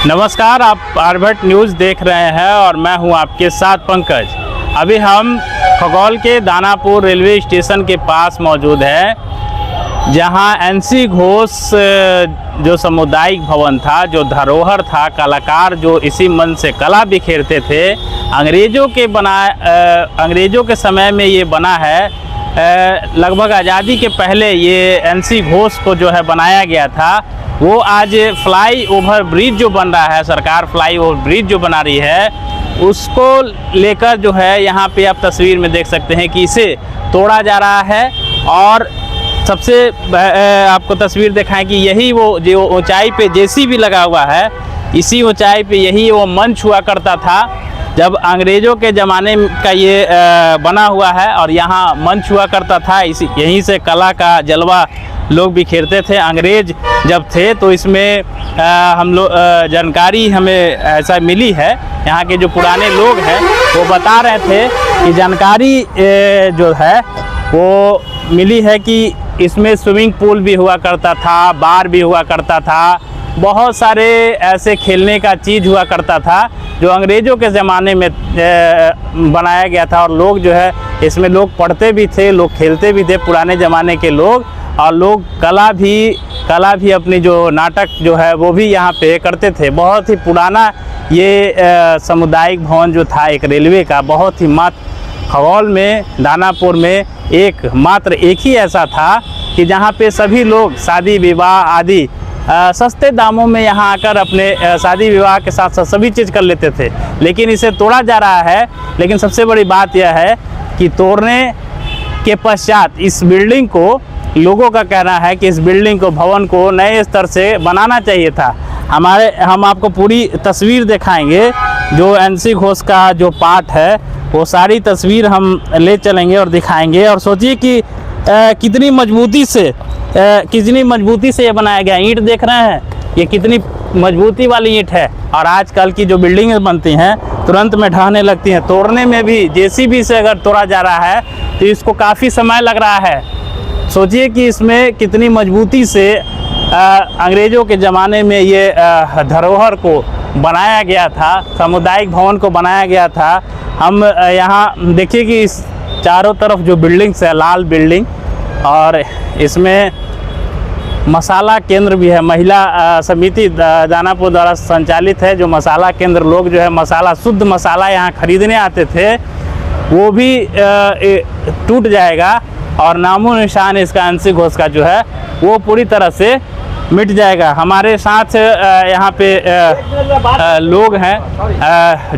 नमस्कार, आप आर्यभट्ट न्यूज़ देख रहे हैं और मैं हूं आपके साथ पंकज। अभी हम खगौल के दानापुर रेलवे स्टेशन के पास मौजूद हैं, जहां एनसी घोष जो सामुदायिक भवन था, जो धरोहर था, कलाकार जो इसी मन से कला बिखेरते थे, अंग्रेज़ों के समय में ये बना है। लगभग आज़ादी के पहले ये एनसी घोष को जो है बनाया गया था। वो आज फ्लाई ओवर ब्रिज जो बन रहा है, सरकार फ्लाई ओवर ब्रिज जो बना रही है, उसको लेकर जो है यहाँ पे आप तस्वीर में देख सकते हैं कि इसे तोड़ा जा रहा है। और सबसे आपको तस्वीर दिखाएं कि यही वो जो ऊंचाई पे जेसीबी लगा हुआ है, इसी ऊंचाई पे यही वो मंच हुआ करता था जब अंग्रेज़ों के ज़माने का ये बना हुआ है। और यहाँ मंच हुआ करता था, इसी यहीं से कला का जलवा लोग बिखेरते थे। अंग्रेज़ जब थे तो इसमें हम लोग जानकारी हमें ऐसा मिली है, यहाँ के जो पुराने लोग हैं वो बता रहे थे कि जानकारी जो है वो मिली है कि इसमें स्विमिंग पूल भी हुआ करता था, बार भी हुआ करता था, बहुत सारे ऐसे खेलने का चीज़ हुआ करता था जो अंग्रेज़ों के ज़माने में बनाया गया था। और लोग जो है इसमें लोग पढ़ते भी थे, लोग खेलते भी थे, पुराने ज़माने के लोग। और लोग कला भी अपनी जो नाटक जो है वो भी यहाँ पे करते थे। बहुत ही पुराना ये सामुदायिक भवन जो था एक रेलवे का, बहुत ही मात्र खगौल में दानापुर में एक ही ऐसा था कि जहाँ पे सभी लोग शादी विवाह आदि सस्ते दामों में यहाँ आकर अपने शादी विवाह के साथ साथ सभी चीज़ कर लेते थे। लेकिन इसे तोड़ा जा रहा है। लेकिन सबसे बड़ी बात यह है कि तोड़ने के पश्चात इस बिल्डिंग को, लोगों का कहना है कि इस बिल्डिंग को, भवन को नए स्तर से बनाना चाहिए था। हम आपको पूरी तस्वीर दिखाएंगे। जो एनसी घोष का जो पार्ट है वो सारी तस्वीर हम ले चलेंगे और दिखाएंगे। और सोचिए कि कितनी मजबूती से ये बनाया गया। ईंट देख रहे हैं, ये कितनी मजबूती वाली ईंट है। और आजकल की जो बिल्डिंगें बनती हैं तुरंत में ढहने लगती हैं। तोड़ने में भी जेसीबी से अगर तोड़ा जा रहा है तो इसको काफ़ी समय लग रहा है। सोचिए कि इसमें कितनी मजबूती से अंग्रेज़ों के ज़माने में ये धरोहर को बनाया गया था, सामुदायिक भवन को बनाया गया था। हम यहाँ देखिए कि इस चारों तरफ जो बिल्डिंग्स है, लाल बिल्डिंग, और इसमें मसाला केंद्र भी है। महिला समिति दानापुर द्वारा संचालित है। जो मसाला केंद्र, लोग जो है मसाला, शुद्ध मसाला यहाँ खरीदने आते थे, वो भी टूट जाएगा। और नामो निशान इसका एनसी घोष का जो है वो पूरी तरह से मिट जाएगा। हमारे साथ यहाँ पे लोग हैं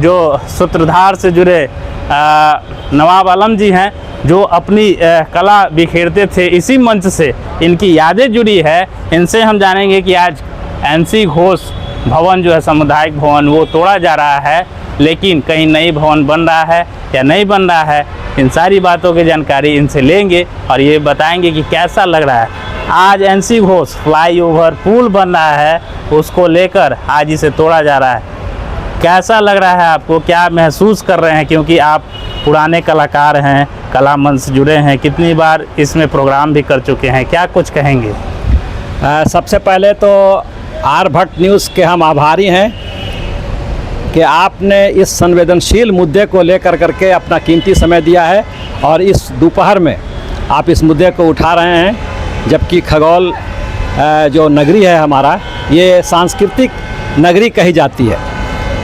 जो सूत्रधार से जुड़े नवाब आलम जी हैं, जो अपनी कला बिखेरते थे इसी मंच से। इनकी यादें जुड़ी है। इनसे हम जानेंगे कि आज एनसी घोष भवन जो है, सामुदायिक भवन, वो तोड़ा जा रहा है, लेकिन कहीं नई भवन बन रहा है या नहीं बन रहा है। इन सारी बातों की जानकारी इनसे लेंगे और ये बताएंगे कि कैसा लग रहा है। आज एनसी घोष फ्लाई ओवर पुल बन रहा है, उसको लेकर आज इसे तोड़ा जा रहा है। कैसा लग रहा है आपको, क्या महसूस कर रहे हैं? क्योंकि आप पुराने कलाकार हैं, कला मंच से जुड़े हैं, कितनी बार इसमें प्रोग्राम भी कर चुके हैं, क्या कुछ कहेंगे? सबसे पहले तो आर्यभट्ट न्यूज़ के हम आभारी हैं कि आपने इस संवेदनशील मुद्दे को लेकर करके अपना कीमती समय दिया है और इस दोपहर में आप इस मुद्दे को उठा रहे हैं। जबकि खगौल जो नगरी है हमारा, ये सांस्कृतिक नगरी कही जाती है।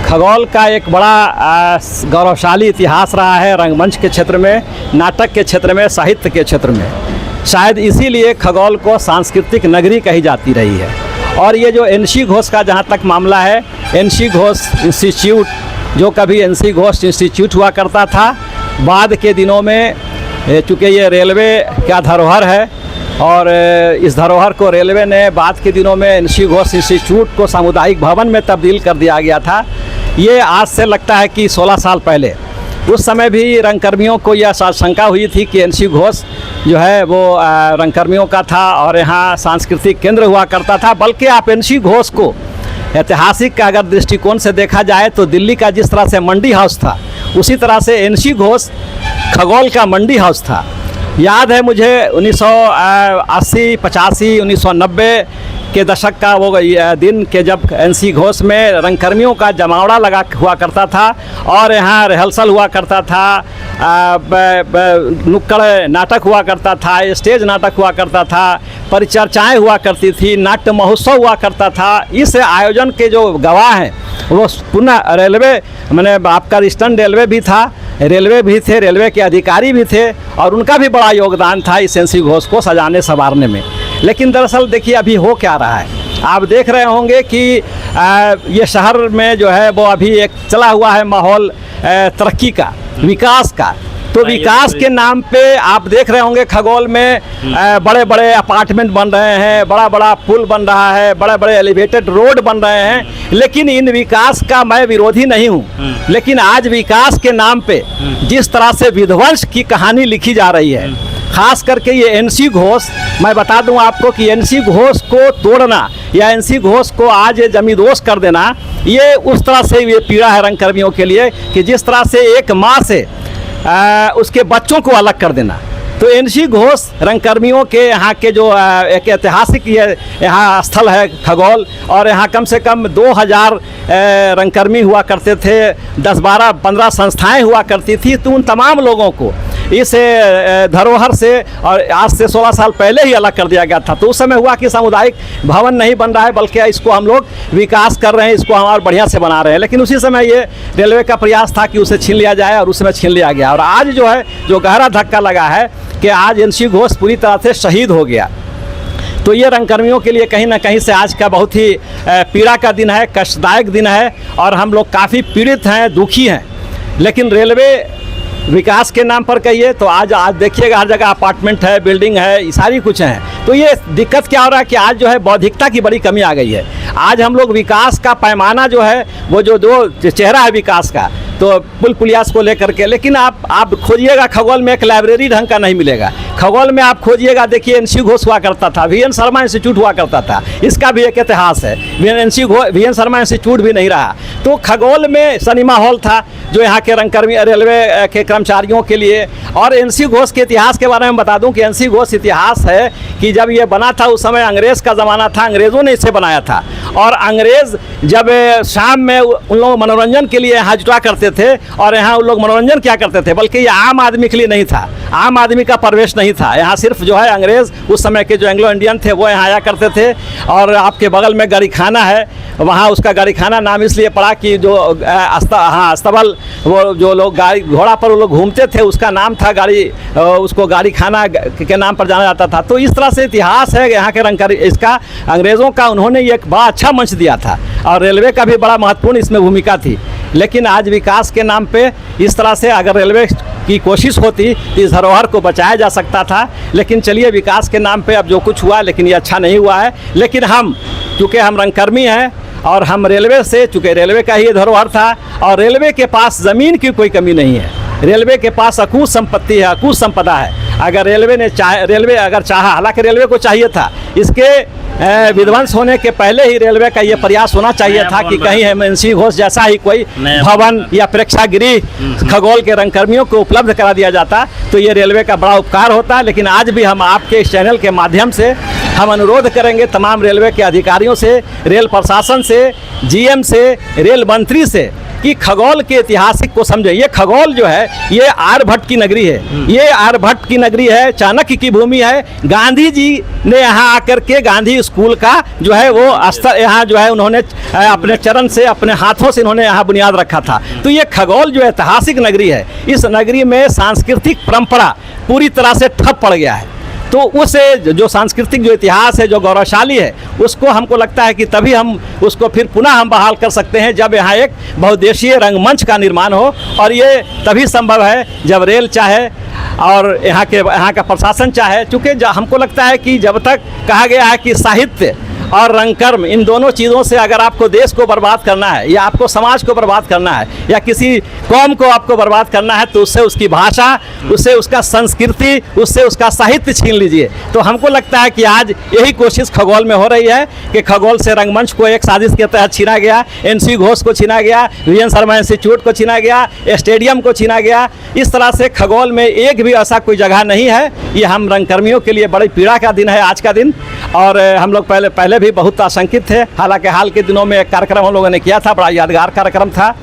खगौल का एक बड़ा गौरवशाली इतिहास रहा है रंगमंच के क्षेत्र में, नाटक के क्षेत्र में, साहित्य के क्षेत्र में। शायद इसीलिए खगौल को सांस्कृतिक नगरी कही जाती रही है। और ये जो एनसी घोष का जहाँ तक मामला है, एनसी घोष इंस्टीट्यूट जो कभी एनसी घोष इंस्टीट्यूट हुआ करता था, बाद के दिनों में चूँकि ये रेलवे का धरोहर है और इस धरोहर को रेलवे ने बाद के दिनों में एनसी घोष इंस्टीट्यूट को सामुदायिक भवन में तब्दील कर दिया गया था। ये आज से लगता है कि 16 साल पहले, उस समय भी रंगकर्मियों को यह शंका हुई थी कि एनसी घोष जो है वो रंगकर्मियों का था और यहाँ सांस्कृतिक केंद्र हुआ करता था। बल्कि आप एनसी घोष को ऐतिहासिक का अगर दृष्टिकोण से देखा जाए तो दिल्ली का जिस तरह से मंडी हाउस था, उसी तरह से एनसी घोष खगौल का मंडी हाउस था। याद है मुझे 1980, 85, 1990 के दशक का वो दिन के जब एनसी घोष में रंगकर्मियों का जमावड़ा लगा हुआ करता था और यहाँ रिहर्सल हुआ करता था, नुक्कड़ नाटक हुआ करता था, स्टेज नाटक हुआ करता था, परिचर्चाएं हुआ करती थी, नाट्य महोत्सव हुआ करता था। इस आयोजन के जो गवाह हैं वो पुनः रेलवे, मैंने आपका ईस्टर्न रेलवे भी था, रेलवे भी थे, रेलवे के अधिकारी भी थे और उनका भी बड़ा योगदान था इस एनसी घोष को सजाने संवारने में। लेकिन दरअसल देखिए अभी हो क्या रहा है, आप देख रहे होंगे कि ये शहर में जो है वो अभी एक चला हुआ है माहौल तरक्की का, विकास का। तो विकास के नाम पे आप देख रहे होंगे खगौल में बड़े बड़े अपार्टमेंट बन रहे हैं, बड़ा बड़ा पुल बन रहा है, बड़े बड़े एलिवेटेड रोड बन रहे हैं। लेकिन इन विकास का मैं विरोधी नहीं हूँ, लेकिन आज विकास के नाम पे जिस तरह से विध्वंस की कहानी लिखी जा रही है, खास करके ये एनसी घोष, मैं बता दूं आपको कि एनसी घोष को तोड़ना या एनसी घोष को आज जमींदोज कर देना, ये उस तरह से ये पीड़ा है रंगकर्मियों के लिए कि जिस तरह से एक माँ से उसके बच्चों को अलग कर देना। तो एनसी घोष रंगकर्मियों के यहाँ के जो एक ऐतिहासिक ये यहाँ स्थल है खगौल, और यहाँ कम से कम 2000 रंगकर्मी हुआ करते थे, 10, 12, 15 संस्थाएं हुआ करती थी। तो उन तमाम लोगों को इस धरोहर से और आज से 16 साल पहले ही अलग कर दिया गया था। तो उस समय हुआ कि सामुदायिक भवन नहीं बन रहा है, बल्कि इसको हम लोग विकास कर रहे हैं, इसको हम और बढ़िया से बना रहे हैं। लेकिन उसी समय ये रेलवे का प्रयास था कि उसे छीन लिया जाए और उस समय छीन लिया गया। और आज जो है जो गहरा धक्का लगा है कि आज एनसी घोष पूरी तरह से शहीद हो गया। तो ये रंगकर्मियों के लिए कहीं ना कहीं से आज का बहुत ही पीड़ा का दिन है, कष्टदायक दिन है और हम लोग काफ़ी पीड़ित हैं, दुखी हैं। लेकिन रेलवे विकास के नाम पर कहिए तो आज देखिएगा हर जगह अपार्टमेंट है, बिल्डिंग है, सारी कुछ हैं। तो ये दिक्कत क्या हो रहा है कि आज जो है बौद्धिकता की बड़ी कमी आ गई है। आज हम लोग विकास का पैमाना जो है वो जो दो चेहरा है विकास का, तो पुल पुलियास को लेकर के, लेकिन आप खोजिएगा खगौल में एक लाइब्रेरी ढंग का नहीं मिलेगा। खगौल में आप खोजिएगा, देखिए एनसी घोष हुआ करता था, वीएन शर्मा इंस्टीट्यूट हुआ करता था, इसका भी एक इतिहास है। वीएन शर्मा इंस्टीट्यूट भी नहीं रहा। तो खगौल में सिनेमा हॉल था जो यहाँ के रंगकर्मी रेलवे के कर्मचारियों के लिए। और एनसी घोष के इतिहास के बारे में बता दूं कि एनसी घोष इतिहास है कि जब ये बना था उस समय अंग्रेज़ का ज़माना था, अंग्रेज़ों ने इसे बनाया था। और अंग्रेज़ जब शाम में उन लोग मनोरंजन के लिए यहाँ जुटा करते थे और यहाँ उन लोग मनोरंजन क्या करते थे, बल्कि ये आम आदमी के लिए नहीं था, आम आदमी का प्रवेश नहीं था। यहाँ सिर्फ जो है अंग्रेज़ उस समय के जो एंग्लो इंडियन थे वो यहाँ आया करते थे। और आपके बगल में गाड़ी खाना है, वहाँ उसका गाड़ी खाना नाम इसलिए पड़ा कि जो अस्तबल वो जो लोग गाड़ी घोड़ा पर वो लोग घूमते थे उसका नाम था गाड़ी, उसको गाड़ी खाना के नाम पर जाना जाता था। तो इस तरह से इतिहास है यहाँ के रंगकर्मी, इसका अंग्रेज़ों का उन्होंने एक बड़ा अच्छा मंच दिया था और रेलवे का भी बड़ा महत्वपूर्ण इसमें भूमिका थी। लेकिन आज विकास के नाम पे इस तरह से अगर रेलवे की कोशिश होती तो इस धरोहर को बचाया जा सकता था। लेकिन चलिए विकास के नाम पे अब जो कुछ हुआ, लेकिन ये अच्छा नहीं हुआ है। लेकिन हम चूँकि हम रंगकर्मी हैं और हम रेलवे से, चूँकि रेलवे का ही धरोहर था और रेलवे के पास ज़मीन की कोई कमी नहीं है, रेलवे के पास अकूत संपत्ति है, अकूत संपदा है। अगर रेलवे अगर चाहा, हालांकि रेलवे को चाहिए था इसके विध्वंस होने के पहले ही रेलवे का ये प्रयास होना चाहिए था कि कहीं एनसी घोष जैसा ही कोई भवन या प्रेक्षागृह खगौल के रंगकर्मियों को उपलब्ध करा दिया जाता तो ये रेलवे का बड़ा उपकार होता। लेकिन आज भी हम आपके इस चैनल के माध्यम से हम अनुरोध करेंगे तमाम रेलवे के अधिकारियों से, रेल प्रशासन से, जीएम से, रेल मंत्री से कि खगोल के ऐतिहासिक को समझे। ये खगोल जो है ये आर्यभट्ट की नगरी है, ये आर्यभट्ट की नगरी है, चाणक्य की भूमि है। गांधी जी ने यहाँ आकर के गांधी स्कूल का जो है वो स्तर यहाँ जो है उन्होंने अपने चरण से, अपने हाथों से इन्होंने यहाँ बुनियाद रखा था। तो ये खगोल जो ऐतिहासिक नगरी है, इस नगरी में सांस्कृतिक परंपरा पूरी तरह से ठप पड़ गया है। तो उस जो सांस्कृतिक जो इतिहास है, जो गौरवशाली है, उसको हमको लगता है कि तभी हम उसको फिर पुनः हम बहाल कर सकते हैं जब यहाँ एक बहुउद्देशीय रंगमंच का निर्माण हो। और ये तभी संभव है जब रेल चाहे और यहाँ का प्रशासन चाहे। चूँकि हमको लगता है कि जब तक कहा गया है कि साहित्य और रंगकर्म, इन दोनों चीज़ों से अगर आपको देश को बर्बाद करना है या आपको समाज को बर्बाद करना है या किसी कौम को आपको बर्बाद करना है, तो उससे उसकी भाषा, उससे उसका संस्कृति, उससे उसका साहित्य छीन लीजिए। तो हमको लगता है कि आज यही कोशिश खगोल में हो रही है कि खगोल से रंगमंच को एक साजिश के तहत छीना गया, NC घोष को छीना गया, VN शर्मा इंस्टीट्यूट को छीना गया, स्टेडियम को छीना गया। इस तरह से खगोल में एक भी ऐसा कोई जगह नहीं है। ये हम रंगकर्मियों के लिए बड़ी पीड़ा का दिन है आज का दिन। और हम लोग पहले भी बहुत आशंकित थे। हालांकि हाल के दिनों में एक कार्यक्रम हम लोगों ने किया था, बड़ा यादगार कार्यक्रम था।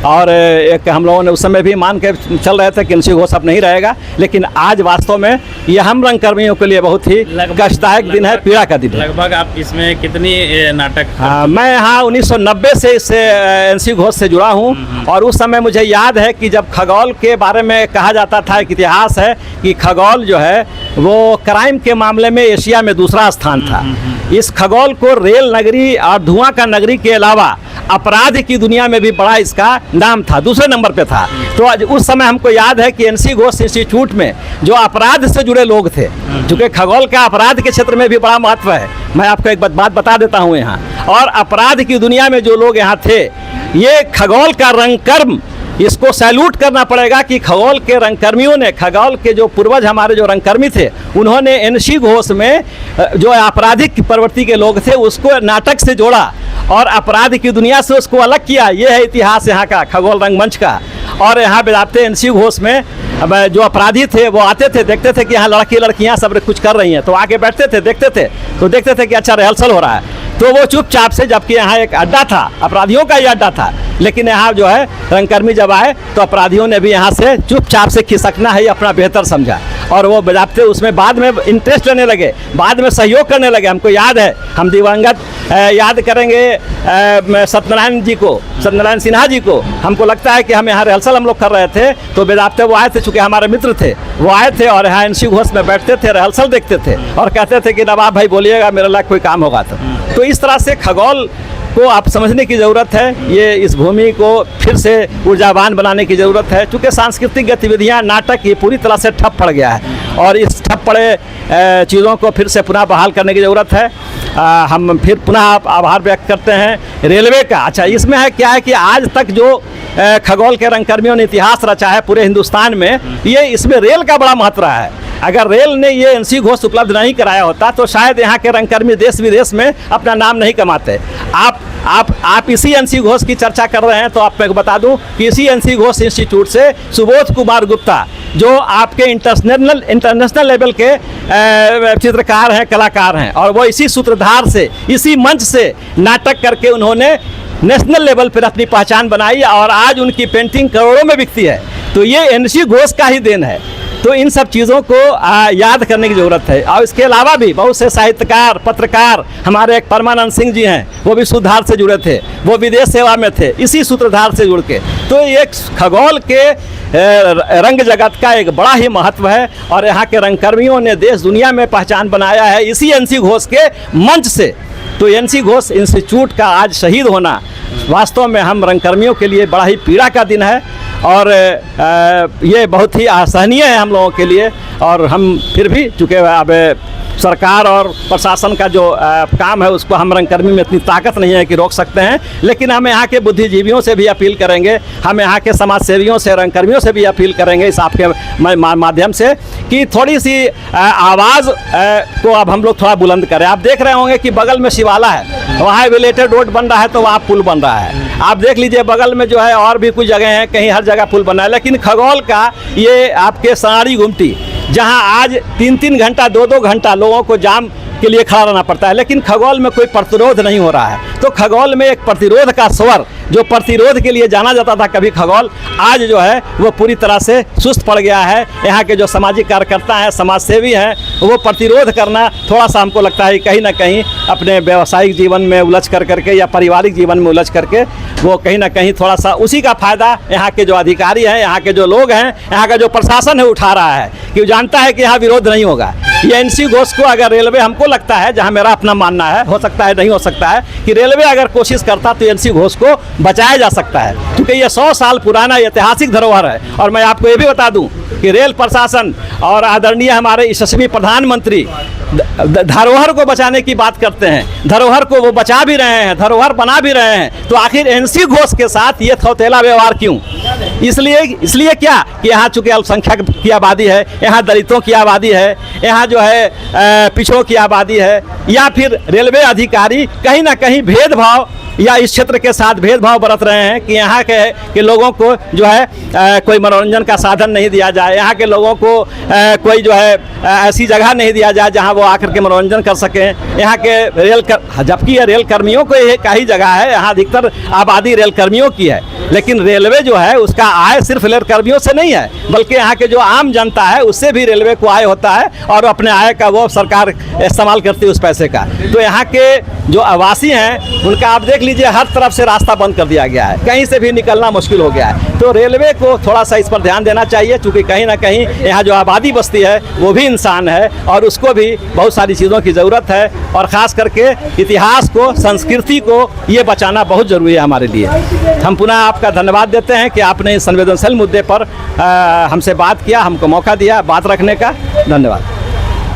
और एक हम लोगों ने उस समय भी मान के चल रहे थे कि NC घोष अब नहीं रहेगा, लेकिन आज वास्तव में यह हम रंगकर्मियों के लिए बहुत ही कष्टदायक दिन है, पीड़ा का दिन है। लगभग आप इसमें कितनी नाटक? मैं यहाँ 1990 से इस NC घोष से जुड़ा हूँ। और उस समय मुझे याद है कि जब खगोल के बारे में कहा जाता था, एक इतिहास है कि खगोल जो है वो क्राइम के मामले में एशिया में दूसरा स्थान था। इस खगोल को रेल नगरी और धुआं का नगरी के अलावा अपराध की दुनिया में भी बड़ा इसका नाम था, दूसरे नंबर पे था। तो उस समय हमको याद है कि NC घोष इंस्टीट्यूट में जो अपराध से जुड़े लोग थे, क्योंकि खगोल का अपराध के क्षेत्र में भी बड़ा महत्व है, मैं आपको एक बात बता देता हूँ यहाँ। और अपराध की दुनिया में जो लोग यहाँ थे, ये खगोल का रंगकर्म, इसको सैल्यूट करना पड़ेगा कि खगोल के रंगकर्मियों ने, खगोल के जो पूर्वज हमारे जो रंगकर्मी थे, उन्होंने NC घोष में जो आपराधिक प्रवृत्ति के लोग थे उसको नाटक से जोड़ा और अपराध की दुनिया से उसको अलग किया। ये है इतिहास यहाँ का खगोल रंगमंच का। और यहाँ बेदाते NC घोष में अब जो अपराधी थे वो आते थे, देखते थे कि यहाँ लड़कियाँ सब कुछ कर रही हैं, तो आके बैठते थे, देखते थे कि अच्छा रिहर्सल हो रहा है, तो वो चुपचाप से, जबकि यहाँ एक अड्डा था, अपराधियों का ही अड्डा था, लेकिन यहाँ जो है रंगकर्मी जब आए तो अपराधियों ने भी यहाँ से चुपचाप से खिसकना ही अपना बेहतर समझा। और वो बजाते उसमें बाद में इंटरेस्ट लेने लगे, बाद में सहयोग करने लगे। हमको याद है, हम दिवंगत याद करेंगे सत्यनारायण सिन्हा जी को। हमको लगता है कि हम यहाँ रिहर्सल हम लोग कर रहे थे, तो बेदाब्ते वो आए थे, चूँकि हमारे मित्र थे, वो आए थे और यहाँ NC घोष में बैठते थे, रिहर्सल देखते थे और कहते थे कि नवाब भाई बोलिएगा, मेरे लायक कोई काम होगा। तो इस तरह से खगोल को आप समझने की ज़रूरत है। ये इस भूमि को फिर से ऊर्जावान बनाने की ज़रूरत है, क्योंकि सांस्कृतिक गतिविधियां, नाटक, ये पूरी तरह से ठप पड़ गया है और इस ठप पड़े चीज़ों को फिर से पुनः बहाल करने की ज़रूरत है। हम फिर पुनः आभार व्यक्त करते हैं रेलवे का। अच्छा, इसमें है क्या है कि आज तक जो खगोल के रंगकर्मियों ने इतिहास रचा है पूरे हिंदुस्तान में, ये इसमें रेल का बड़ा महत्व रहा है। अगर रेल ने ये NC घोष उपलब्ध नहीं कराया होता तो शायद यहाँ के रंगकर्मी देश विदेश में अपना नाम नहीं कमाते। आप इसी NC घोष की चर्चा कर रहे हैं, तो आप मैं बता दूं कि इसी NC घोष इंस्टीट्यूट से सुबोध कुमार गुप्ता, जो आपके इंटरनेशनल लेवल के चित्रकार हैं, कलाकार हैं, और वो इसी सूत्रधार से, इसी मंच से नाटक करके उन्होंने नेशनल लेवल पर अपनी पहचान बनाई और आज उनकी पेंटिंग करोड़ों में बिकती है। तो ये NC घोष का ही देन है। तो इन सब चीज़ों को याद करने की ज़रूरत है। और इसके अलावा भी बहुत से साहित्यकार, पत्रकार, हमारे एक परमानंद सिंह जी हैं, वो भी सूत्रधार से जुड़े थे, वो विदेश सेवा में थे, इसी सूत्रधार से जुड़ के। तो ये खगोल के रंग जगत का एक बड़ा ही महत्व है और यहाँ के रंगकर्मियों ने देश दुनिया में पहचान बनाया है इसी NC घोष के मंच से। तो NC घोष इंस्टीट्यूट का आज शहीद होना वास्तव में हम रंगकर्मियों के लिए बड़ा ही पीड़ा का दिन है और ये बहुत ही असहनीय है हम लोगों के लिए। और हम फिर भी, चूँकि अब सरकार और प्रशासन का जो काम है उसको हम रंगकर्मी में इतनी ताकत नहीं है कि रोक सकते हैं, लेकिन हम यहाँ के बुद्धिजीवियों से भी अपील करेंगे, हम यहाँ के समाज सेवियों से, रंगकर्मियों से भी अपील करेंगे इस आपके माध्यम से कि थोड़ी सी आवाज़ को अब हम लोग थोड़ा बुलंद करें। आप देख रहे होंगे कि बगल में शिवाला है, वहाँ एलिवेटेड रोड बन रहा है, तो वहाँ पुल बन रहा है। आप देख लीजिए बगल में जो है और भी कुछ जगह हैं, कहीं हर जगह पुल बना है, लेकिन खगोल का ये आपके साड़ी गुमटी, जहां आज 3-3 घंटा, 2-2 घंटा लोगों को जाम के लिए खड़ा रहना पड़ता है, लेकिन खगोल में कोई प्रतिरोध नहीं हो रहा है। तो खगोल में एक प्रतिरोध का स्वर, जो प्रतिरोध के लिए जाना जाता था कभी खगोल, आज जो है वो पूरी तरह से सुस्त पड़ गया है। यहाँ के जो सामाजिक कार्यकर्ता हैं, समाज सेवी हैं, वो प्रतिरोध करना थोड़ा सा हमको लगता है कहीं ना कहीं अपने व्यावसायिक जीवन में उलझ करके या पारिवारिक जीवन में उलझ करके वो कहीं ना कहीं थोड़ा सा उसी का फायदा यहाँ के जो अधिकारी हैं, यहाँ के जो लोग हैं, यहाँ का जो प्रशासन है उठा रहा है कि वो जानता है कि यहाँ विरोध नहीं होगा। ये एनसी घोष को अगर रेलवे, हमको लगता है, जहाँ मेरा अपना मानना है, हो सकता है नहीं हो सकता है, कि रेलवे अगर कोशिश करता तो एनसी घोष को बचाया जा सकता है, क्योंकि ये 100 साल पुराना ऐतिहासिक धरोहर है। और मैं आपको ये भी बता दूं कि रेल प्रशासन और आदरणीय हमारे यशस्वी प्रधानमंत्री धरोहर को बचाने की बात करते हैं, धरोहर को वो बचा भी रहे हैं, धरोहर बना भी रहे हैं, तो आखिर एनसी घोष के साथ ये थौतेला व्यवहार क्यों? इसलिए क्या कि यहाँ चूंकि अल्पसंख्यक की आबादी है, यहाँ दलितों की आबादी है, यहाँ जो है पिछड़ों की आबादी है, या फिर रेलवे अधिकारी कहीं ना कहीं भेदभाव या इस क्षेत्र के साथ भेदभाव बरत रहे हैं कि यहाँ के लोगों को जो है कोई मनोरंजन का साधन नहीं दिया जाए, यहाँ के लोगों को कोई जो है ऐसी जगह नहीं दिया जाए जहाँ वो आकर के मनोरंजन कर सकें। यहाँ के जबकि ये रेल कर्मियों को का ही जगह है, यहाँ अधिकतर आबादी रेल कर्मियों की है, लेकिन रेलवे जो है उसका आय सिर्फ रेल कर्मियों से नहीं है, बल्कि यहाँ के जो आम जनता है उससे भी रेलवे को आय होता है, और अपने आय का वो सरकार इस्तेमाल करती है उस पैसे का। तो यहाँ के जो आवासी हैं उनका आप देख लीजिए, हर तरफ से रास्ता बंद कर दिया गया है, कहीं से भी निकलना मुश्किल हो गया है। तो रेलवे को थोड़ा सा इस पर ध्यान देना चाहिए, क्योंकि कहीं ना कहीं यहाँ जो आबादी बसती है वो भी इंसान है, और उसको भी बहुत सारी चीज़ों की ज़रूरत है, और ख़ास करके इतिहास को, संस्कृति को ये बचाना बहुत ज़रूरी है हमारे लिए। हम पुनः आपका धन्यवाद देते हैं कि आपने इस संवेदनशील मुद्दे पर हमसे बात किया, हमको मौका दिया बात रखने का। धन्यवाद।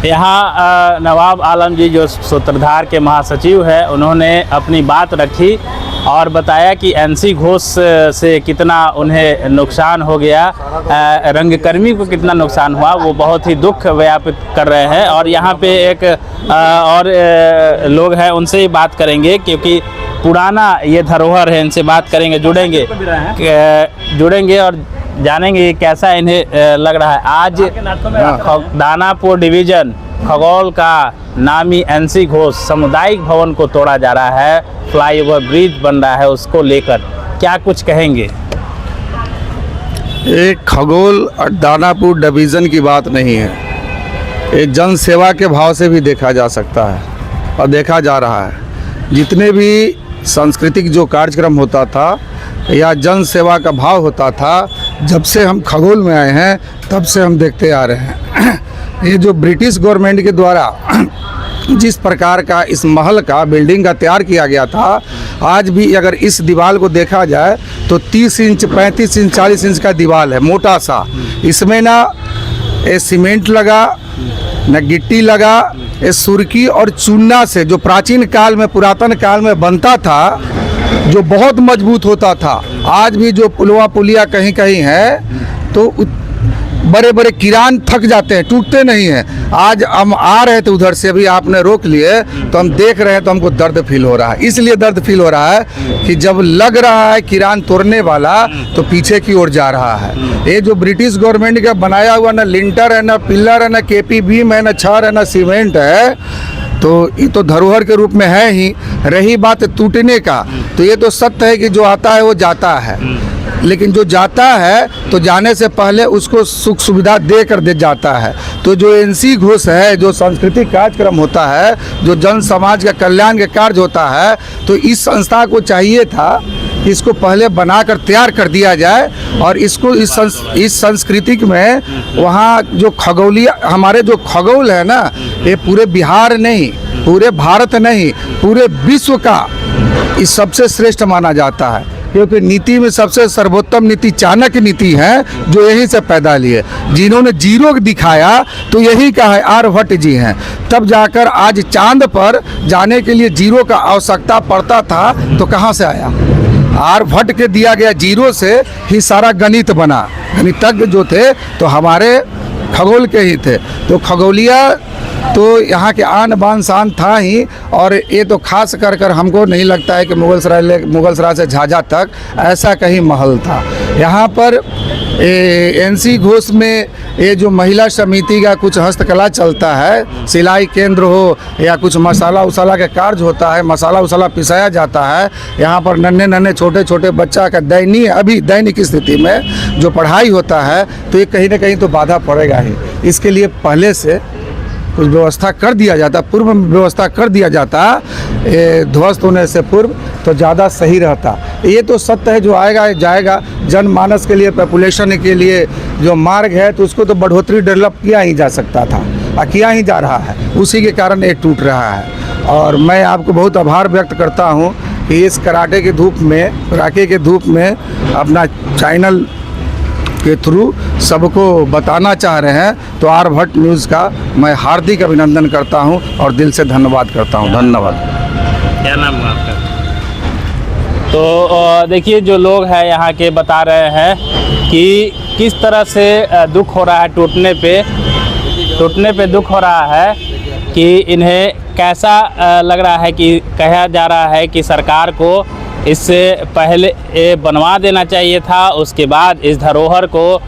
यहाँ नवाब आलम जी जो सूत्रधार के महासचिव हैं, उन्होंने अपनी बात रखी और बताया कि एनसी घोष से कितना उन्हें नुकसान हो गया, रंगकर्मी को कितना नुकसान हुआ, वो बहुत ही दुख व्यापित कर रहे हैं। और यहाँ पे एक और लोग हैं, उनसे ही बात करेंगे, क्योंकि पुराना ये धरोहर है, इनसे बात करेंगे, जुड़ेंगे और जानेंगे कैसा इन्हें लग रहा है। आज दानापुर डिवीज़न खगोल का नामी एनसी घोष सामुदायिक भवन को तोड़ा जा रहा है, फ्लाईओवर ब्रिज बन रहा है, उसको लेकर क्या कुछ कहेंगे? एक खगोल और दानापुर डिवीज़न की बात नहीं है, एक जन सेवा के भाव से भी देखा जा सकता है और देखा जा रहा है। जितने भी सांस्कृतिक जो कार्यक्रम होता था या जन सेवा का भाव होता था, जब से हम खगोल में आए हैं तब से हम देखते आ रहे हैं। ये जो ब्रिटिश गवर्नमेंट के द्वारा जिस प्रकार का इस महल का, बिल्डिंग का तैयार किया गया था, आज भी अगर इस दीवार को देखा जाए तो 30 इंच, 35 इंच, 40 इंच का दीवार है, मोटा सा। इसमें ना सीमेंट लगा, न गिट्टी लगा, ये सुर्की और चूना से जो प्राचीन काल में, पुरातन काल में बनता था, जो बहुत मजबूत होता था। आज भी जो पुलिया कहीं कहीं है तो बड़े बड़े किरान थक जाते हैं, टूटते नहीं हैं। आज हम आ रहे थे उधर से, अभी आपने रोक लिए तो हम देख रहे हैं, तो हमको दर्द फील हो रहा है। इसलिए दर्द फील हो रहा है कि जब लग रहा है किरान तोड़ने वाला तो पीछे की ओर जा रहा है। ये जो ब्रिटिश गवर्नमेंट का बनाया हुआ, ना लिंटर है, ना पिलर है, ना केपी बीम है, ना छड़ है, ना सीमेंट है, तो ये तो धरोहर के रूप में है ही। रही बात टूटने का, तो ये तो सत्य है कि जो आता है वो जाता है, लेकिन जो जाता है तो जाने से पहले उसको सुख सुविधा दे कर दे जाता है। तो जो एनसी घोष है, जो सांस्कृतिक कार्यक्रम होता है, जो जन समाज का कल्याण का कार्य होता है, तो इस संस्था को चाहिए था इसको पहले बनाकर तैयार कर दिया जाए, और इसको इस संस्कृति में वहाँ जो खगोलिया, हमारे जो खगोल है ना, ये पूरे बिहार नहीं, पूरे भारत नहीं, पूरे विश्व का इस सबसे श्रेष्ठ माना जाता है। क्योंकि नीति में सबसे सर्वोत्तम नीति चाणक्य नीति है, जो यहीं से पैदा ली है। जिन्होंने जीरो दिखाया तो यही का है, आर्यभट्ट जी हैं। तब जाकर आज चांद पर जाने के लिए जीरो का आवश्यकता पड़ता था, तो कहाँ से आया? आर्यभट्ट के दिया गया जीरो से ही सारा गणित बना। गणितज्ञ जो थे तो हमारे खगोल के ही थे। तो खगोलिया तो यहाँ के आन बान शान था ही, और ये तो खास कर हमको नहीं लगता है कि मुगलसराय से झाझा तक ऐसा कहीं महल था। यहाँ पर एनसी घोष में ये जो महिला समिति का कुछ हस्तकला चलता है, सिलाई केंद्र हो या कुछ मसाला उसाला का कार्य होता है, मसाला उसाला पिसाया जाता है, यहाँ पर नन्हे नन्हे छोटे छोटे बच्चा का दैनिक स्थिति में जो पढ़ाई होता है, तो ये कहीं ना कहीं तो बाधा पड़ेगा ही। इसके लिए पहले से कुछ व्यवस्था कर दिया जाता, पूर्व व्यवस्था कर दिया जाता ध्वस्त होने से पूर्व, तो ज़्यादा सही रहता। ये तो सत्य है, जो आएगा जाएगा। जनमानस के लिए, पॉपुलेशन के लिए जो मार्ग है, तो उसको तो बढ़ोतरी डेवलप किया ही जा सकता था, किया ही जा रहा है, उसी के कारण ये टूट रहा है। और मैं आपको बहुत आभार व्यक्त करता हूँ कि इस कड़ाके के धूप में अपना चैनल के थ्रू सबको बताना चाह रहे हैं, तो आर्यभट्ट न्यूज़ का मैं हार्दिक अभिनंदन करता हूं और दिल से धन्यवाद करता हूं। धन्यवाद। क्या नाम है आपका? तो देखिए, जो लोग हैं यहाँ के बता रहे हैं कि किस तरह से दुख हो रहा है, टूटने पे दुख हो रहा है, कि इन्हें कैसा लग रहा है कि कहा जा रहा है कि सरकार को इससे पहले ये बनवा देना चाहिए था, उसके बाद इस धरोहर को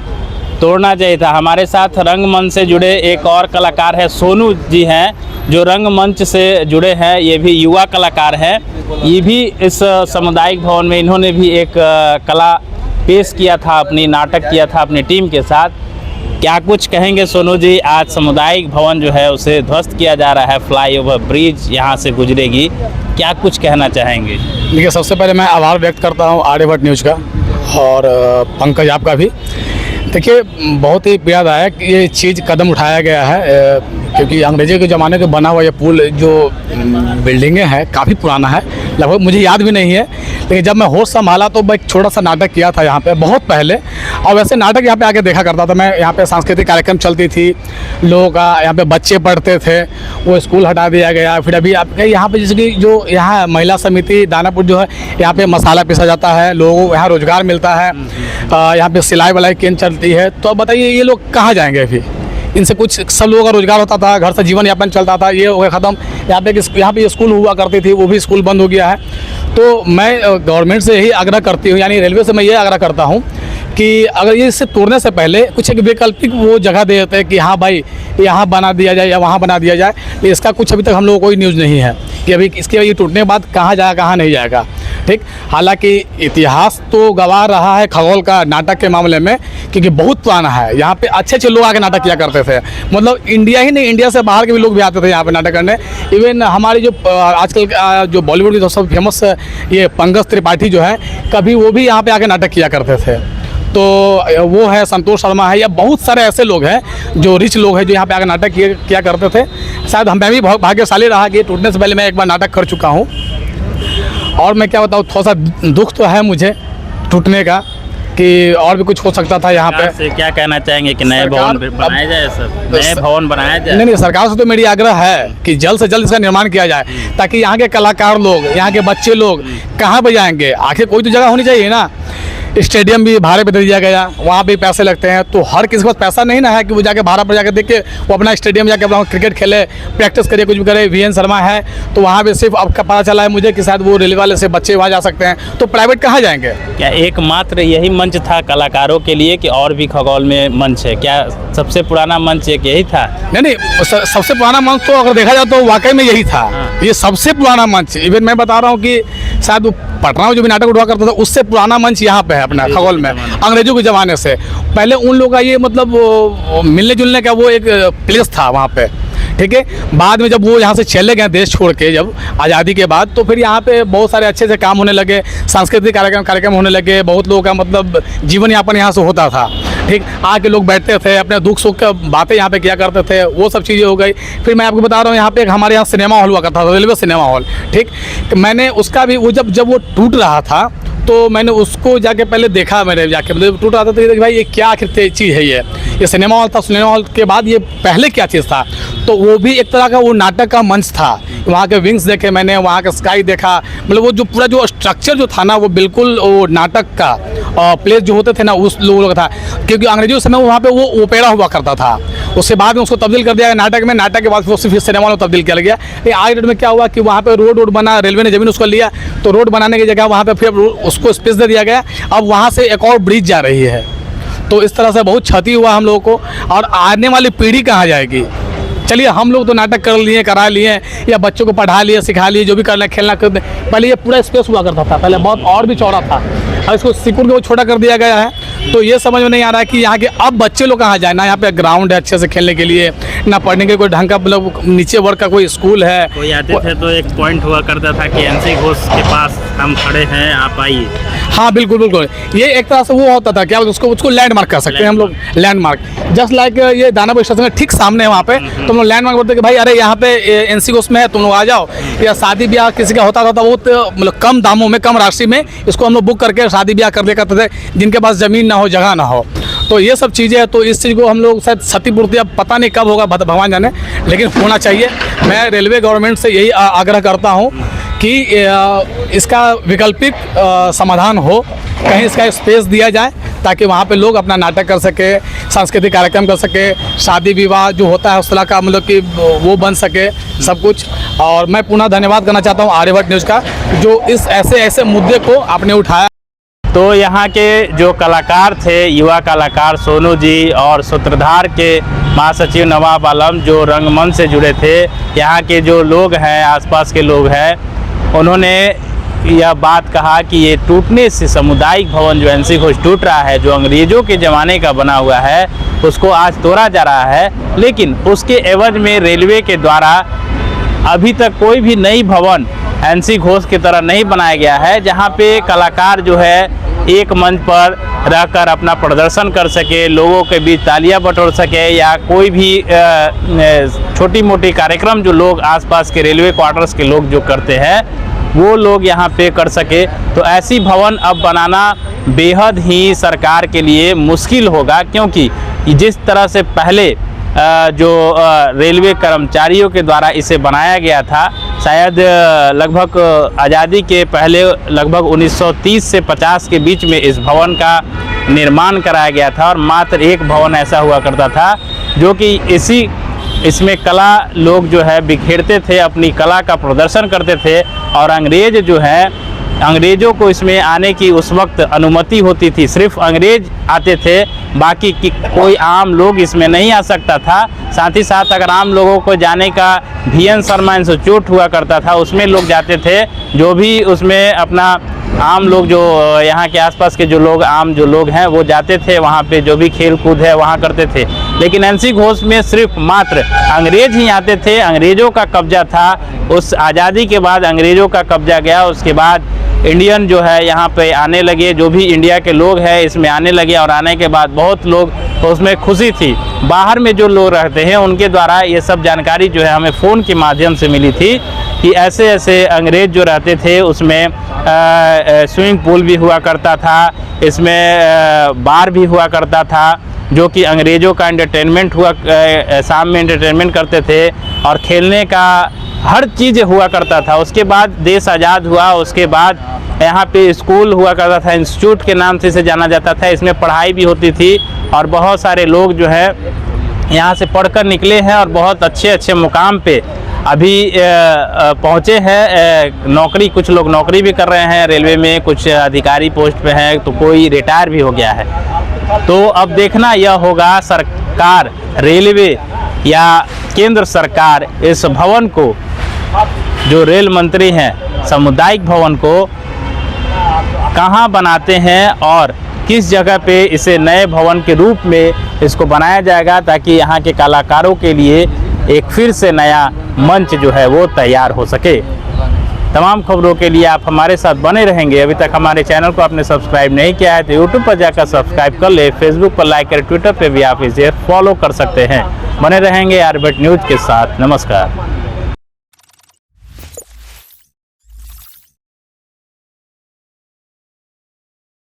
तोड़ना चाहिए था। हमारे साथ रंगमंच से जुड़े एक और कलाकार है, सोनू जी हैं, जो रंगमंच से जुड़े हैं, ये भी युवा कलाकार हैं। ये भी इस सामुदायिक भवन में इन्होंने भी एक कला पेश किया था, अपनी नाटक किया था अपनी टीम के साथ। क्या कुछ कहेंगे सोनू जी? आज सामुदायिक भवन जो है उसे ध्वस्त किया जा रहा है, फ्लाईओवर ब्रिज यहाँ से गुजरेगी, क्या कुछ कहना चाहेंगे? देखिए, सबसे पहले मैं आभार व्यक्त करता हूँ आर्यभट्ट न्यूज़ का और पंकज आपका भी। देखिए, बहुत ही पीड़ादायक ये चीज़ कदम उठाया गया है, क्योंकि अंग्रेज़ों के ज़माने के बना हुआ ये पुल जो बिल्डिंगें हैं काफ़ी पुराना है, लगभग मुझे याद भी नहीं है, लेकिन जब मैं होश संभाला तो मैं एक छोटा सा नाटक किया था यहाँ पे बहुत पहले। और वैसे नाटक यहाँ पे आके देखा करता था मैं, यहाँ पे सांस्कृतिक कार्यक्रम चलती थी, लोगों का यहाँ पे बच्चे पढ़ते थे, वो स्कूल हटा दिया गया। फिर अभी आपके यहाँ पे जैसे कि जो यहाँ महिला समिति दानापुर जो है, यहाँ पे मसाला पीसा जाता है, लोगों को यहाँ रोज़गार मिलता है, यहाँ पे सिलाई वलाई केंद्र चलती है। तो अब बताइए ये लोग कहाँ जाएंगे? अभी इनसे कुछ सब लोगों का रोजगार होता था, घर से जीवन यापन चलता था, ये हो गया ख़त्म। यहाँ पे स्कूल हुआ करती थी, वो भी स्कूल बंद हो गया है। तो मैं गवर्नमेंट से यही आग्रह करती हूँ, यानी रेलवे से मैं ये आग्रह करता हूँ कि अगर ये इसे तोड़ने से पहले कुछ एक वैकल्पिक वो जगह दे देते हैं कि हाँ भाई यहाँ बना दिया जाए या वहाँ बना दिया जाए, तो इसका कुछ अभी तक हम लोगों को कोई न्यूज़ नहीं है कि अभी इसके ये टूटने के बाद कहाँ जाएगा कहाँ नहीं जाएगा। ठीक, हालांकि इतिहास तो गवाह रहा है खगोल का नाटक के मामले में, क्योंकि बहुत पुराना है। यहाँ पे अच्छे अच्छे लोग आके नाटक किया करते थे, मतलब इंडिया ही नहीं, इंडिया से बाहर के भी लोग भी आते थे यहाँ पे नाटक करने। इवन हमारी जो आजकल जो बॉलीवुड की सबसे फेमस ये पंकज त्रिपाठी जो है, कभी वो भी यहाँ पे आके नाटक किया करते थे। तो वो है संतोष शर्मा है, या बहुत सारे ऐसे लोग हैं जो रिच लोग हैं जो यहाँ पे आकर नाटक किया करते थे। शायद मैं भी भाग्यशाली रहा कि टूटने से पहले मैं एक बार नाटक कर चुका हूँ। और मैं क्या बताऊँ, थोड़ा सा दुख तो है मुझे टूटने का, कि और भी कुछ हो सकता था यहाँ पे। से क्या कहना चाहेंगे कि नए भवन बनाए जाए, सब नए भवन बनाया जाए? नहीं, सरकार से तो मेरी आग्रह है कि जल्द से जल्द इसका निर्माण किया जाए, ताकि यहाँ के कलाकार लोग, यहाँ के बच्चे लोग कहाँ पे जाएंगे? आखिर कोई तो जगह होनी चाहिए ना। स्टेडियम भी भाड़े पे दे दिया गया, वहाँ भी पैसे लगते हैं, तो हर किसी के पास पैसा नहीं ना है कि वो जाके भाड़ा पर जाके देख के वो अपना स्टेडियम जाके अपना क्रिकेट खेले, प्रैक्टिस करे, कुछ भी करे। वीएन शर्मा है तो वहाँ पे सिर्फ अब पता चला है मुझे कि शायद वो रेलवे वाले से बच्चे वहाँ जा सकते हैं, तो प्राइवेट कहाँ जाएंगे? क्या एकमात्र यही मंच था कलाकारों के लिए कि और भी खगौल में मंच है? क्या सबसे पुराना मंच एक यही था? नहीं, सबसे पुराना मंच तो अगर देखा जाए तो वाकई में यही था। ये सबसे पुराना मंच, इवन मैं बता रहा हूँ कि शायद पटना में जो भी नाटक उठवा करता था उससे पुराना मंच यहाँ पे है अपना खगौल में, अंग्रेजों के ज़माने से। पहले उन लोगों का ये मतलब मिलने जुलने का वो एक प्लेस था वहाँ पे। ठीक है, बाद में जब वो यहाँ से चले गए देश छोड़ के, जब आज़ादी के बाद, तो फिर यहाँ पे बहुत सारे अच्छे से काम होने लगे, सांस्कृतिक कार्यक्रम होने लगे, बहुत लोगों का मतलब जीवन यापन यहाँ से होता था। ठीक, आके लोग बैठते थे, अपने दुख सुख का बातें यहाँ पे किया करते थे, वो सब चीज़ें हो गई। फिर मैं आपको बता रहा हूँ, यहाँ पे हमारे यहाँ सिनेमा हॉल हुआ करता था, रेलवे सिनेमा हॉल। ठीक, मैंने उसका भी वो जब वो टूट रहा था तो मैंने उसको जाके पहले देखा, मैंने जाके मतलब टूट रहा था तो भाई ये क्या आखिर चीज़ है? ये सिनेमा हॉल था, सिनेमा हॉल के बाद ये पहले क्या चीज़ था? तो वो भी एक तरह का वो नाटक का मंच था। वहाँ के विंग्स देखे मैंने, वहाँ का स्काई देखा, मतलब वो जो पूरा जो स्ट्रक्चर जो था ना, वो बिल्कुल वो नाटक का प्लेस जो होते थे ना उस लोगों का था। क्योंकि अंग्रेजों के समय वहाँ पे वो ओपेरा हुआ करता था, उसके बाद में उसको तब्दील कर दिया गया नाटक में, नाटक के बाद फिर उससे फिर सिनेमा में तब्दील किया गया। लेकिन आज डेट में क्या हुआ कि वहाँ पे रोड बना, रेलवे ने ज़मीन उसको लिया, तो रोड बनाने की जगह वहाँ पे फिर उसको स्पेस दे दिया गया। अब वहाँ से एक और ब्रिज जा रही है, तो इस तरह से बहुत क्षति हुआ हम लोगों को। और आने वाली पीढ़ी कहाँ जाएगी? चलिए हम लोग तो नाटक कर लिए, करा लिए, या बच्चों को पढ़ा लिए, सिखा लिए, जो भी करना खेलना कर, पहले ये पूरा स्पेस हुआ करता था, पहले बहुत और भी चौड़ा था, और इसको सिकुड़ के वो छोटा कर दिया गया है। तो ये समझ में नहीं आ रहा है कि यहाँ के अब बच्चे लोग कहाँ जाए, ना यहाँ पे ग्राउंड है अच्छे से खेलने के लिए, ना पढ़ने के कोई ढंग का मतलब नीचे वर्ग का कोई स्कूल है। कोई आते थे तो एक पॉइंट हुआ करता था कि एनसी घोष के पास हम खड़े हैं, आप आइए। हाँ बिल्कुल बिल्कुल, ये एक तरह से वो होता था, क्या उसको लैंडमार्क कर सकते हैं हम लोग, लैंडमार्क। जस्ट लाइक ये दानापुर स्टेशन के ठीक सामने है, वहाँ पे तो हम लोग लैंडमार्क बोलते हैं कि भाई अरे यहाँ पे एनसी घोष में है, तुम लोग आ जाओ। या शादी ब्याह किसी का होता था तो बहुत मतलब कम दामों में, कम राशि में इसको हम लोग बुक करके शादी ब्याह कर दिया करते थे, जिनके पास ज़मीन ना हो, जगह ना हो। तो ये सब चीज़ें हैं, तो इस चीज़ को हम लोग शायद क्षतिपूर्ति अब पता नहीं कब होगा, भगवान जाने, लेकिन होना चाहिए। मैं रेलवे गवर्नमेंट से यही आग्रह करता हूँ कि इसका वैकल्पिक समाधान हो, कहीं इसका स्पेस दिया जाए ताकि वहाँ पे लोग अपना नाटक कर सके, सांस्कृतिक कार्यक्रम कर सके, शादी विवाह जो होता है उस तरह का मतलब कि वो बन सके सब कुछ। और मैं पुनः धन्यवाद करना चाहता हूँ आर्यभट्ट न्यूज़ का, जो इस ऐसे मुद्दे को आपने उठाया। तो यहाँ के जो कलाकार थे, युवा कलाकार सोनू जी और सूत्रधार के महासचिव नवाब आलम, जो रंगमंच से जुड़े थे, यहाँ के जो लोग हैं, आसपास के लोग हैं, उन्होंने यह बात कहा कि ये टूटने से सामुदायिक भवन जो एनसी घोष टूट रहा है, जो अंग्रेज़ों के ज़माने का बना हुआ है, उसको आज तोड़ा जा रहा है। लेकिन उसके एवज में रेलवे के द्वारा अभी तक कोई भी नई भवन एनसी घोष की तरह नहीं बनाया गया है, जहाँ पे कलाकार जो है एक मंच पर रहकर अपना प्रदर्शन कर सके, लोगों के बीच तालियां बटोर सके, या कोई भी छोटी मोटी कार्यक्रम जो लोग आसपास के रेलवे क्वार्टर्स के लोग जो करते हैं वो लोग यहाँ पे कर सके। तो ऐसी भवन अब बनाना बेहद ही सरकार के लिए मुश्किल होगा, क्योंकि जिस तरह से पहले जो रेलवे कर्मचारियों के द्वारा इसे बनाया गया था, शायद लगभग आज़ादी के पहले लगभग 1930 से 50 के बीच में इस भवन का निर्माण कराया गया था, और मात्र एक भवन ऐसा हुआ करता था जो कि इसमें कला लोग जो है बिखेरते थे, अपनी कला का प्रदर्शन करते थे। और अंग्रेज़ जो है, अंग्रेज़ों को इसमें आने की उस वक्त अनुमति होती थी, सिर्फ अंग्रेज़ आते थे, बाकी कोई आम लोग इसमें नहीं आ सकता था। साथ ही साथ अगर आम लोगों को जाने का VN शर्मा इंस्टीट्यूट हुआ करता था, उसमें लोग जाते थे, जो भी उसमें अपना आम लोग जो यहाँ के आसपास के जो लोग आम जो लोग हैं वो जाते थे, वहाँ पे जो भी खेल कूद है वहाँ करते थे। लेकिन एनसी घोष में सिर्फ मात्र अंग्रेज़ ही आते थे, अंग्रेज़ों का कब्जा था। उस आज़ादी के बाद अंग्रेज़ों का कब्जा गया, उसके बाद इंडियन जो है यहाँ पे आने लगे, जो भी इंडिया के लोग हैं इसमें आने लगे, और आने के बाद बहुत लोग तो उसमें खुशी थी। बाहर में जो लोग रहते हैं उनके द्वारा ये सब जानकारी जो है हमें फ़ोन के माध्यम से मिली थी कि ऐसे ऐसे अंग्रेज़ जो रहते थे उसमें स्विमिंग पूल भी हुआ करता था, इसमें बार भी हुआ करता था, जो कि अंग्रेज़ों का एंटरटेनमेंट हुआ, शाम में एंटरटेनमेंट करते थे, और खेलने का हर चीज़ हुआ करता था। उसके बाद देश आज़ाद हुआ, उसके बाद यहाँ पे स्कूल हुआ करता था, इंस्टीट्यूट के नाम से इसे जाना जाता था, इसमें पढ़ाई भी होती थी, और बहुत सारे लोग जो है यहाँ से पढ़कर निकले हैं और बहुत अच्छे अच्छे मुकाम पे अभी पहुँचे हैं। नौकरी, कुछ लोग नौकरी भी कर रहे हैं रेलवे में, कुछ अधिकारी पोस्ट पे हैं, तो कोई रिटायर भी हो गया है। तो अब देखना यह होगा सरकार, रेलवे या केंद्र सरकार इस भवन को, जो रेल मंत्री हैं, सामुदायिक भवन को कहाँ बनाते हैं और किस जगह पे इसे नए भवन के रूप में इसको बनाया जाएगा, ताकि यहाँ के कलाकारों के लिए एक फिर से नया मंच जो है वो तैयार हो सके। तमाम खबरों के लिए आप हमारे साथ बने रहेंगे। अभी तक हमारे चैनल को आपने सब्सक्राइब नहीं किया है तो यूट्यूब पर जाकर सब्सक्राइब कर ले, फेसबुक पर लाइक करें, ट्विटर पे भी आप इसे फॉलो कर सकते हैं। बने रहेंगे आर्यभट्ट न्यूज़ के साथ। नमस्कार।